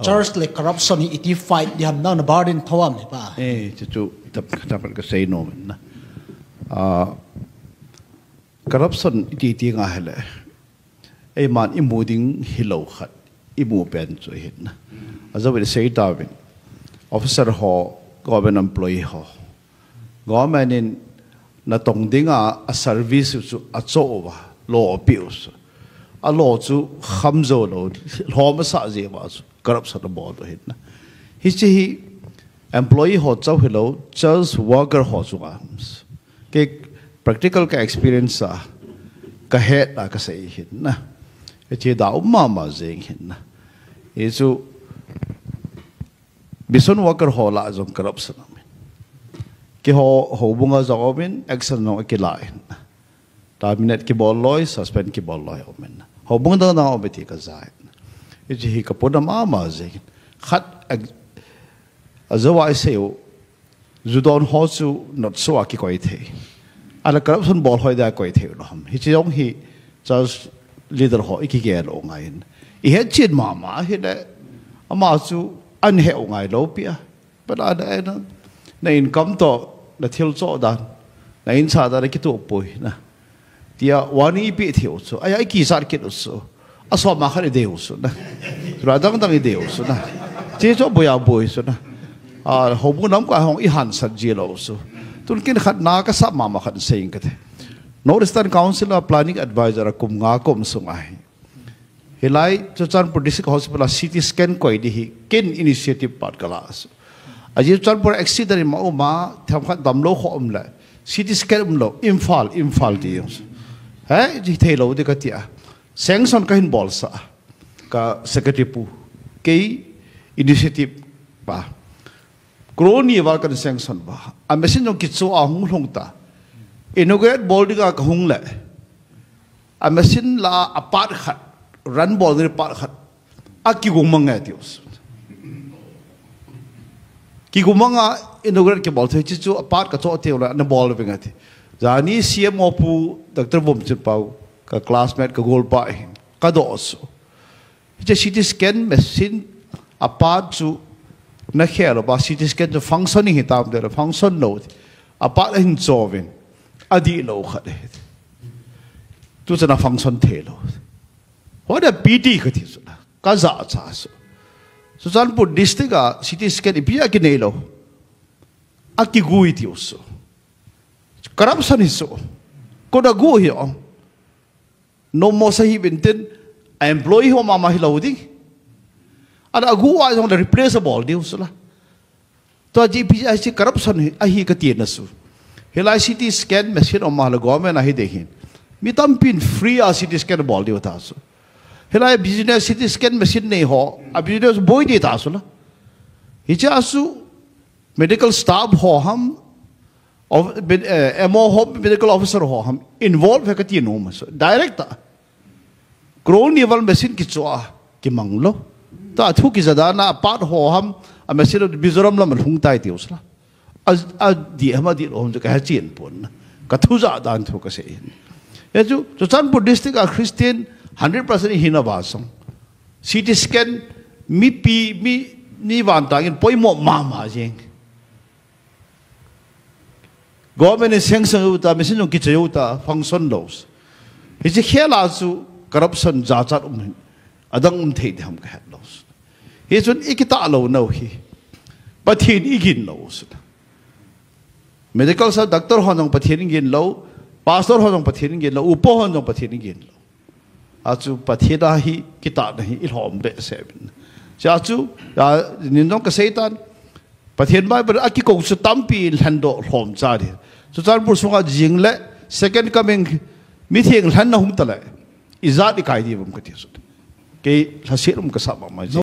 church le corruption iti fight di ham na bardin thawam ni pa chu tap ka say no na corruption iti nga hele man imuding hilaw khat imu pen chu hin na azawi say tawin officer ho government employee ho government in na tong dinga a service chu a chowa law abuse a law chu khamzo lo hom sa je wa corruption bo do hin na hi employee ho chau hello church worker ho chu ke practical ka experience ka het ka sei hin na che da umma ma je hin na isu bison worker ho la jom corruption ki ho bunga zawin action no ki la terminate ki bol loy suspend ki bol loy omen ho bunga da obeti ka zai ichi hi ka poda ma je khat azawa seo judon ho chu not so ki koi the ala corruption bol hoi da koi the lo ham hi chong hi just leader ho ki ge lo ngai I had chin mama hi da ama chu an he ngai lo pia but ada na income to na thil cho dan na in sa da ki to poi na tia wani pi thiu chu ai ki sar ki so aso ma khare de so na radang dang de so na che cho boya boy so na ho bu nam ka hong I han san ji lo so tun kin khat na ka sa mama khat saying ka the Northeastern Council of Planning Advisor kum nga kom sungai hilai cho Chanpur District Hospital CT scan koi di hi ken initiative part kalas aji Chanpur accident ma uma tham khat dam lo kho la CT scan lo Imphal di ji thei lo de ka tia sanction ka hin bol sa ka secretary pu ke initiative pa kroni wal kan sanction ba a machine no kitso a hung long ta inaugurate bol ka hung la a machine la apart khat run ball ni part khat aki gumang atios ki gumanga inaugurate ke ball the chi chu apart ka cho te la na ball benga thi jani CMO pu Dr. Bomchit pau ka classmate ka gol pa ka do so je CT scan machine apart chu na khelo ba CT scan to functioning hi tam de function no apart hin chovin adi lo khat tu chana function the lo what a PT ka thi so ka za cha so Chanpur district a CT scan ipia ki nei lo aki gui ti so corruption is so ko da gu hi no mo sahi binten employee ho mama hi lo ding ada gu wa jong replaceable di so la to GPI corruption a hi ka ti na su hilai CT scan machine o ma la government a hi dekhin mi tam pin free a CT scan bol di ta so hilai business CT scan machine nei ho a business boy di ta so la hi cha su medical staff ho ham of MO ho medical officer ho ham involve है कती नो मस direct crown level machine की चुआ की मंगलो तो अथु की ज़्यादा ना part हो हम machine बिजरम ला मलहुंग ताई थी उसला आज दी हम दी लोग जो कहे चीन पुन कथु ज़्यादा अंधु कसे ये जो Chanpur district a Christian 100% ही ना बासों CT scan मी वांतागिन पोई मो मामा जेंग government is sanction uta machine no kiche uta function laws is khela su corruption ja chat adang thei dham ka laws he chun ikita lo no hi pathin igin laws medical sa doctor honong pathin igin lo pastor honong pathin igin lo upo honong pathin igin lo achu pathida hi kita nahi ilhom be sebin cha chu ninong ka seitan pathin bai ber aki ko su tampi lhando hom cha de so Chanpur sunga jingle second coming meeting lhan na hum tala izat ikai di bum ka ti so ke thasirum ka sa ma